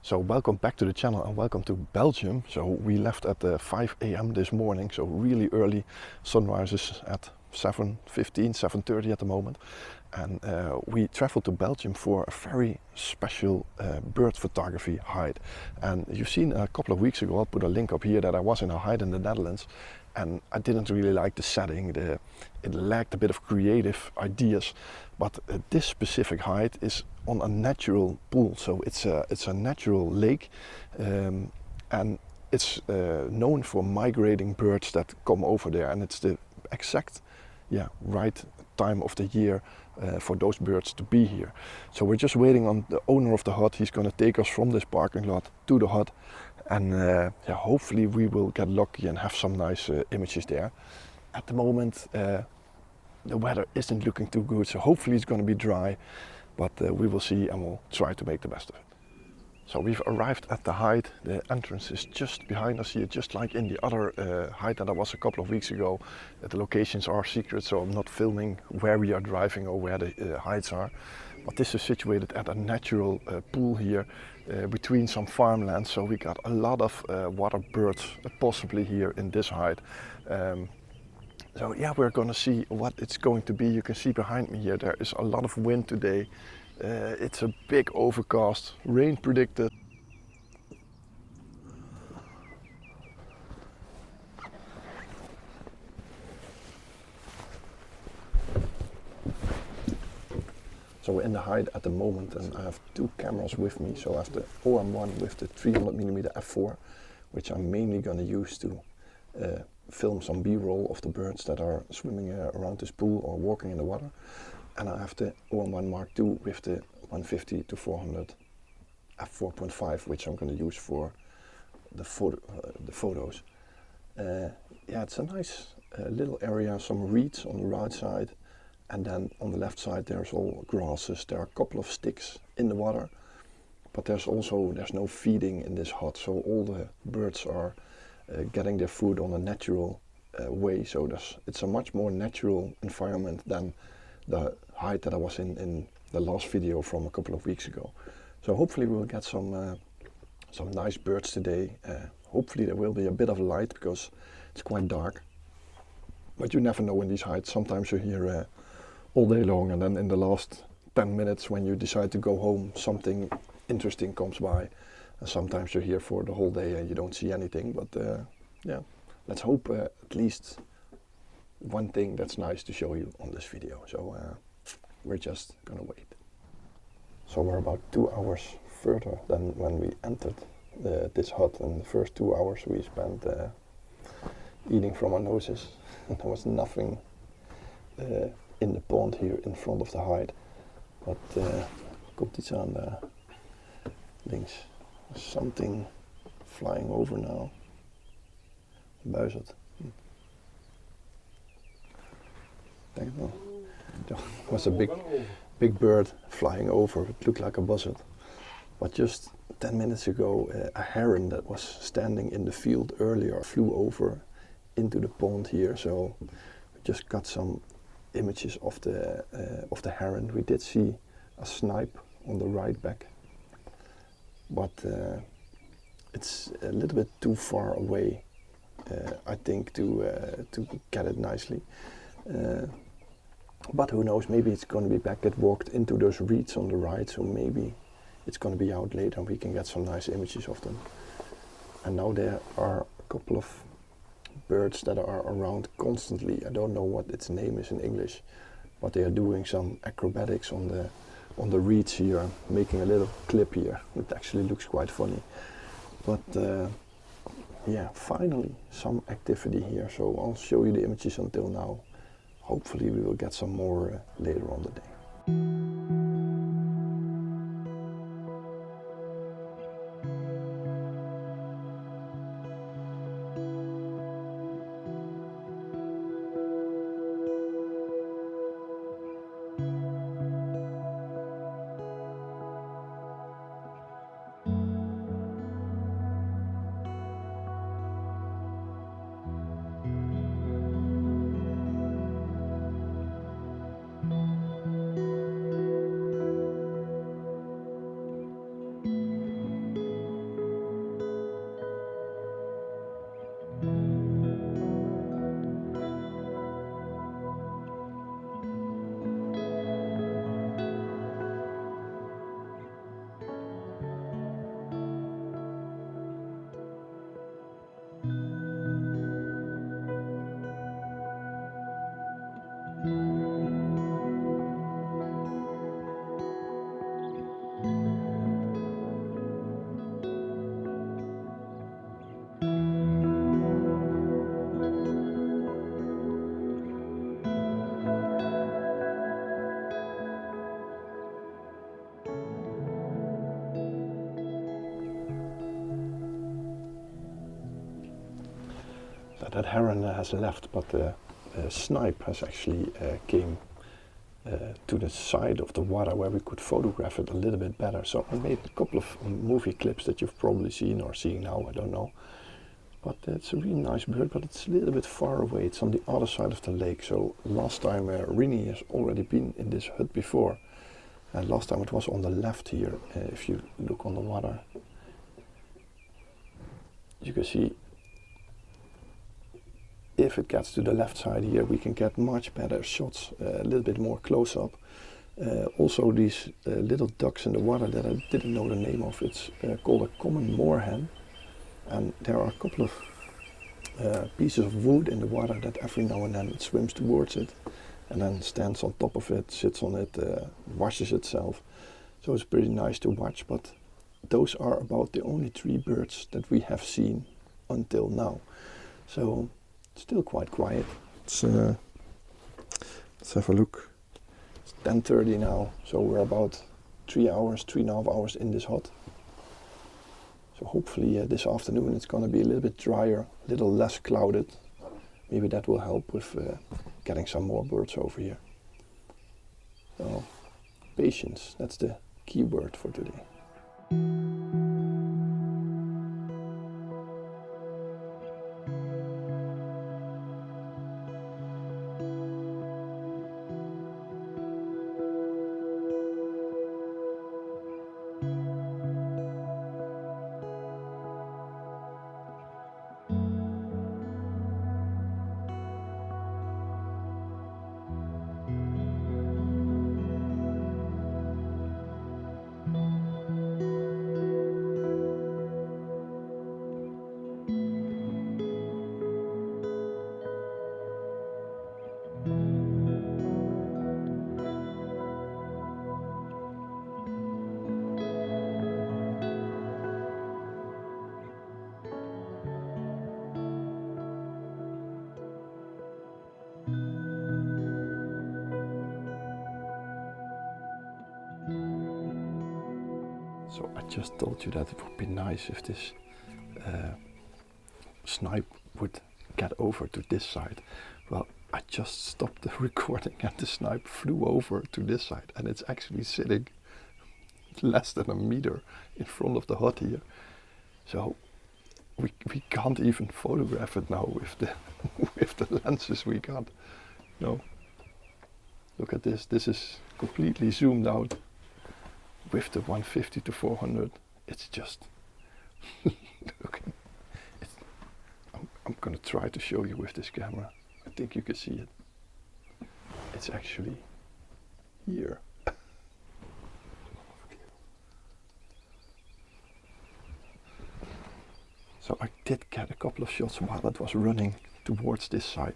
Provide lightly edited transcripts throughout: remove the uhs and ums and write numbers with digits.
So welcome back to the channel and welcome to Belgium. So we left at 5 a.m. this morning, so really early. Sunrise is at 7:15, 7:30 at the moment. And we traveled to Belgium for a very special bird photography hide. And you've seen a couple of weeks ago, I'll put a link up here, that I was in a hide in the Netherlands. And I didn't really like the setting. It lacked a bit of creative ideas. But this specific hide is on a natural pool. So it's a natural lake. And it's known for migrating birds that come over there. And it's the exact right time of the year for those birds to be here. So we're just waiting on the owner of the hut. He's going to take us from this parking lot to the hut. And hopefully we will get lucky and have some nice images there. At the moment the weather isn't looking too good, so hopefully it's going to be dry, but we will see and we'll try to make the best of it. So we've arrived at the hide. The entrance is just behind us here, just like in the other hide that I was a couple of weeks ago. The locations are secret, so I'm not filming where we are driving or where the hides are. But this is situated at a natural pool here between some farmland, so we got a lot of water birds possibly here in this hide. So yeah, we're gonna see what it's going to be. You can see behind me here, there is a lot of wind today. It's a big overcast, rain predicted. So we're in the hide at the moment and I have two cameras with me. So I have the OM-1 with the 300mm f4, which I'm mainly going to use to film some b-roll of the birds that are swimming around this pool or walking in the water. And I have the OM-1 Mark II with the 150-400 F4.5, which I'm going to use for the photos. Yeah, it's a nice little area, some reeds on the right side. And then on the left side there's all grasses. There are a couple of sticks in the water, but there's no feeding in this hut, so all the birds are getting their food on a natural way. So it's a much more natural environment than the hide that I was in the last video from a couple of weeks ago. So hopefully we'll get some nice birds today. Hopefully there will be a bit of light because it's quite dark. But you never know in these hides. Sometimes you hear all day long, and then in the last 10 minutes when you decide to go home, something interesting comes by. And sometimes you're here for the whole day and you don't see anything, but yeah, let's hope at least one thing that's nice to show you on this video. So we're just gonna wait. So we're about 2 hours further than when we entered this hut, and the first 2 hours we spent eating from our noses. There was nothing in the pond here in front of the hide. But komt iets aan links. Something flying over now. Buizerd. Denk wel. There was a big bird flying over. It looked like a buzzard. But just 10 minutes ago, a heron that was standing in the field earlier flew over into the pond here. So we just got some images of the heron. We did see a snipe on the right back, but it's a little bit too far away, I think, to get it nicely. But who knows? Maybe it's going to be back. It walked into those reeds on the right, so maybe it's going to be out later and we can get some nice images of them. And now there are a couple of birds that are around constantly. I don't know what its name is in English, but they are doing some acrobatics on the reeds here, making a little clip here. It actually looks quite funny. But yeah, finally some activity here. So I'll show you the images until now. Hopefully we will get some more later on the day. that heron has left, but the snipe has actually came to the side of the water where we could photograph it a little bit better. So I made a couple of movie clips that you've probably seen or seeing now, I don't know. But it's a really nice bird, but it's a little bit far away. It's on the other side of the lake. So last time Rini has already been in this hut before. And last time it was on the left here. If you look on the water, you can see if it gets to the left side here, we can get much better shots, a little bit more close up. Also these little ducks in the water that I didn't know the name of, it's called a common moorhen. And there are a couple of pieces of wood in the water that every now and then it swims towards it and then stands on top of it, sits on it, washes itself. So it's pretty nice to watch, but those are about the only 3 birds that we have seen until now. So still quite quiet. Let's have a look. It's 10:30 now, so we're about 3.5 hours in this hut. So hopefully this afternoon it's going to be a little bit drier, a little less clouded. Maybe that will help with getting some more birds over here. So patience, that's the key word for today. So I just told you that it would be nice if this snipe would get over to this side. Well, I just stopped the recording and the snipe flew over to this side, and it's actually sitting less than a meter in front of the hut here. So we can't even photograph it now with the with the lenses we got. No. Look at this. This is completely zoomed out. With the 150 to 400, it's just look. I'm gonna try to show you with this camera. I think you can see it. It's actually here. So I did get a couple of shots while it was running towards this side,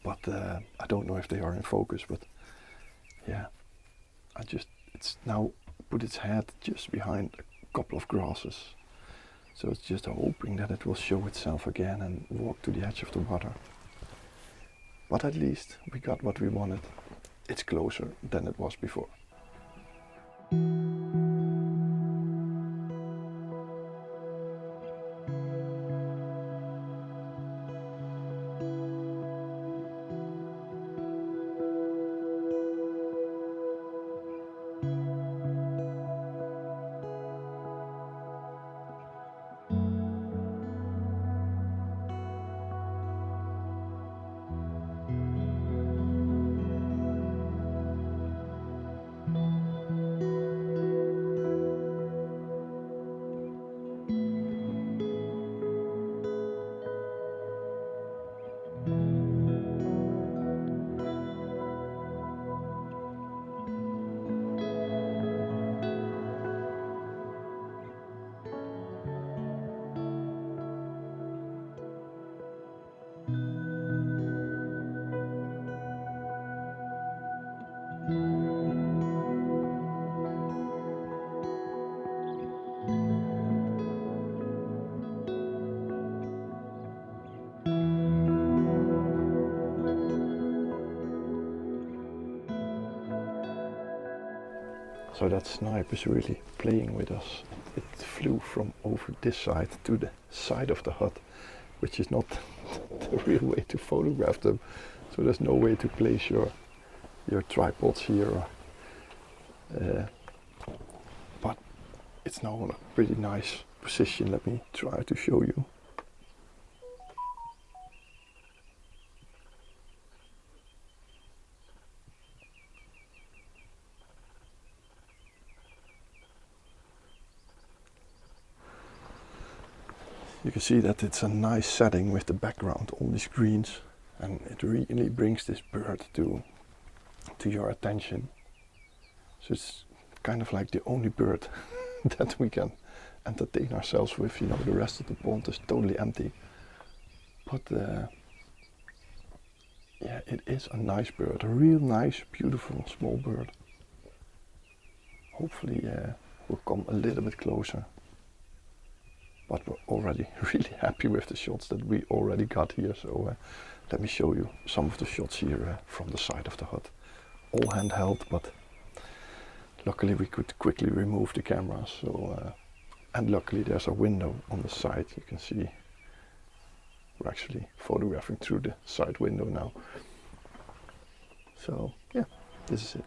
but I don't know if they are in focus. But yeah, it's now put its head just behind a couple of grasses. So it's just hoping that it will show itself again and walk to the edge of the water. But at least we got what we wanted. It's closer than it was before. So that snipe is really playing with us. It flew from over this side to the side of the hut, which is not the real way to photograph them. So there's no way to place your tripods here. But it's now in a pretty nice position. Let me try to show you. You can see that it's a nice setting with the background, all these greens, and it really brings this bird to your attention. So it's kind of like the only bird that we can entertain ourselves with. You know, the rest of the pond is totally empty. But yeah, it is a nice bird, a real nice, beautiful, small bird. Hopefully we'll come a little bit closer. But we're already really happy with the shots that we already got here. So let me show you some of the shots here from the side of the hut. All handheld, but luckily we could quickly remove the camera. So and luckily there's a window on the side. You can see we're actually photographing through the side window now. So yeah, this is it.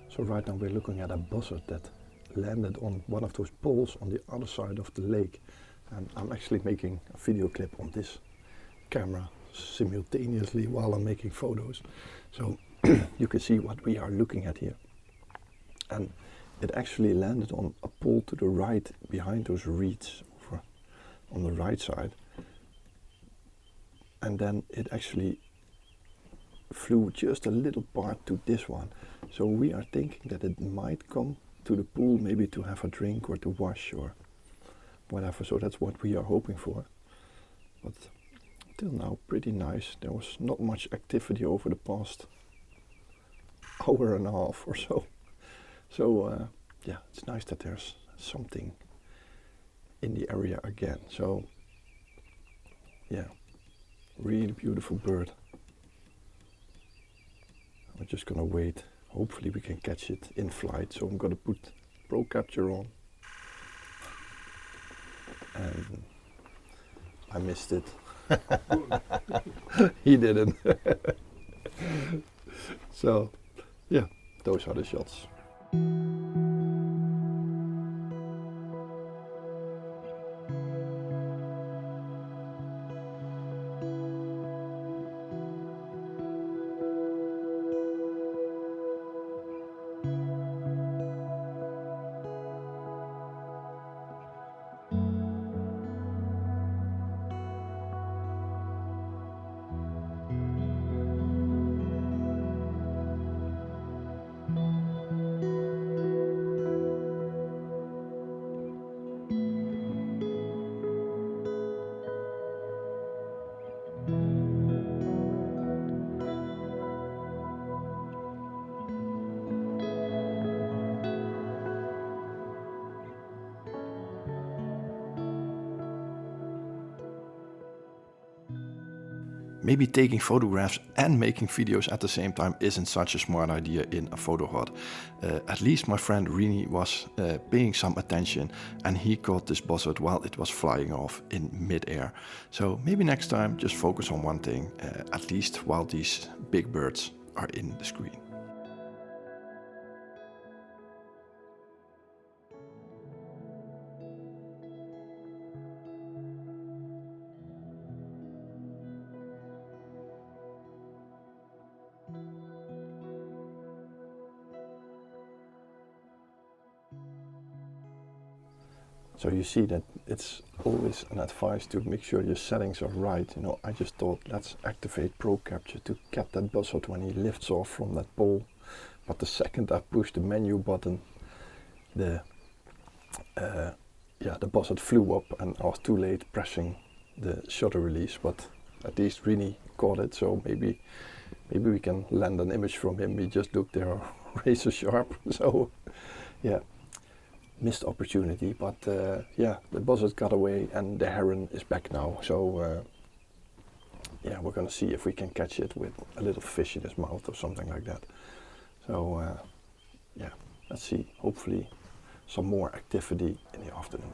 So right now we're looking at a buzzard that landed on one of those poles on the other side of the lake, and I'm actually making a video clip on this camera simultaneously while I'm making photos. So you can see what we are looking at here, and it actually landed on a pole to the right behind those reeds over on the right side, and then it actually flew just a little part to this one. So we are thinking that it might come to the pool, maybe to have a drink or to wash or whatever. So that's what we are hoping for. But till now, pretty nice. There was not much activity over the past hour and a half or so. So yeah, it's nice that there's something in the area again. So yeah, really beautiful bird. I'm just gonna wait. Hopefully we can catch it in flight. So I'm gonna put Pro Capture on. And I missed it. He didn't. So yeah, those are the shots. maybe taking photographs and making videos at the same time isn't such a smart idea in a photo hut. At least my friend Rini was paying some attention, and he caught this buzzard while it was flying off in mid-air. So maybe next time just focus on one thing, at least while these big birds are in the screen. So you see that it's always an advice to make sure your settings are right. You know, I just thought let's activate Pro Capture to get that buzzard when he lifts off from that pole. But the second I pushed the menu button, the buzzard flew up, and I was too late pressing the shutter release. But at least Rini caught it, so maybe we can land an image from him. He just looked there razor sharp. So yeah. Missed opportunity, but yeah, the buzzard got away and the heron is back now. So yeah, we're gonna see if we can catch it with a little fish in his mouth or something like that. So yeah, let's see. Hopefully some more activity in the afternoon.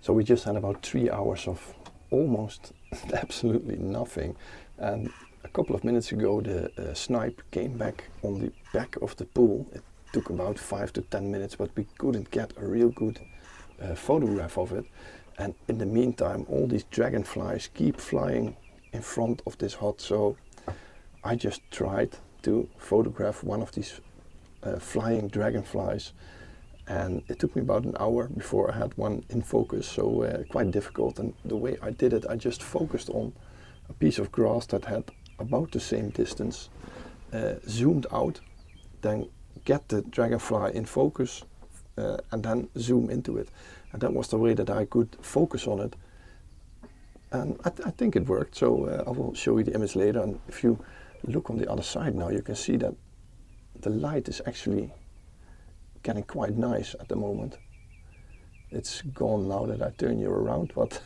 So we just had about 3 hours of almost absolutely nothing, and a couple of minutes ago the snipe came back on the back of the pool. It took about 5 to 10 minutes, but we couldn't get a real good photograph of it. And in the meantime, all these dragonflies keep flying in front of this hut, so I just tried to photograph one of these flying dragonflies. And it took me about an hour before I had one in focus, so quite difficult. And the way I did it, I just focused on a piece of grass that had about the same distance, zoomed out, then get the dragonfly in focus, and then zoom into it. And that was the way that I could focus on it. And I think it worked, so I will show you the image later. And if you look on the other side now, you can see that the light is actually getting quite nice at the moment. It's gone now that I turn you around, but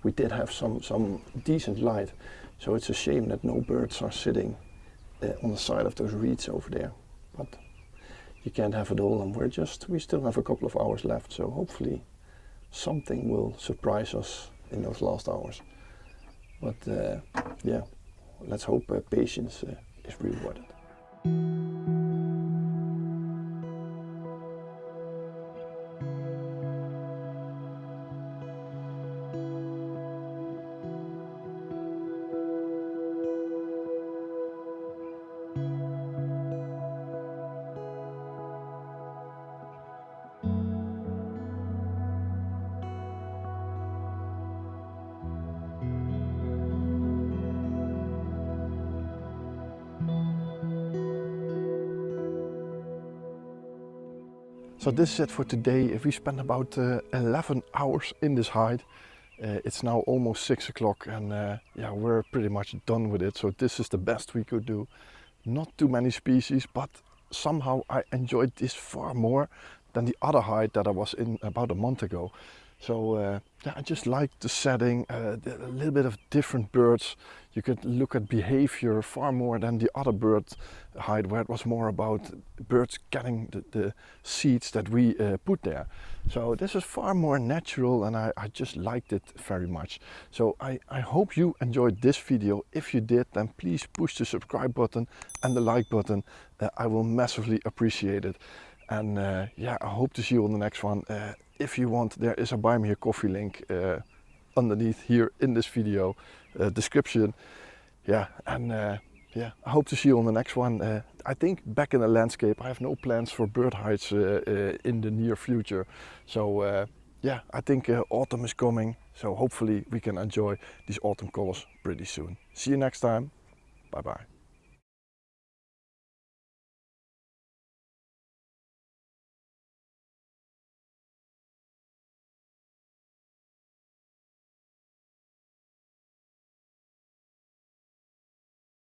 we did have some decent light, so it's a shame that no birds are sitting on the side of those reeds over there. But you can't have it all, and we still have a couple of hours left, so hopefully something will surprise us in those last hours. But yeah, let's hope patience is rewarded. So this is it for today. We spent about 11 hours in this hide. It's now almost 6 o'clock, and yeah, we're pretty much done with it. So this is the best we could do. Not too many species, but somehow I enjoyed this far more than the other hide that I was in about a month ago. So yeah, I just like the setting, a little bit of different birds. You could look at behavior far more than the other bird hide, where it was more about birds getting the seeds that we put there. So this is far more natural, and I just liked it very much. So I hope you enjoyed this video. If you did, then please push the subscribe button and the like button. I will massively appreciate it. And yeah, I hope to see you on the next one. If you want, there is a Buy Me a Coffee link underneath here in this video description. Yeah, and yeah, I hope to see you on the next one. I think back in the landscape. I have no plans for bird hides in the near future. So yeah, I think autumn is coming. So hopefully we can enjoy these autumn colors pretty soon. See you next time. Bye bye.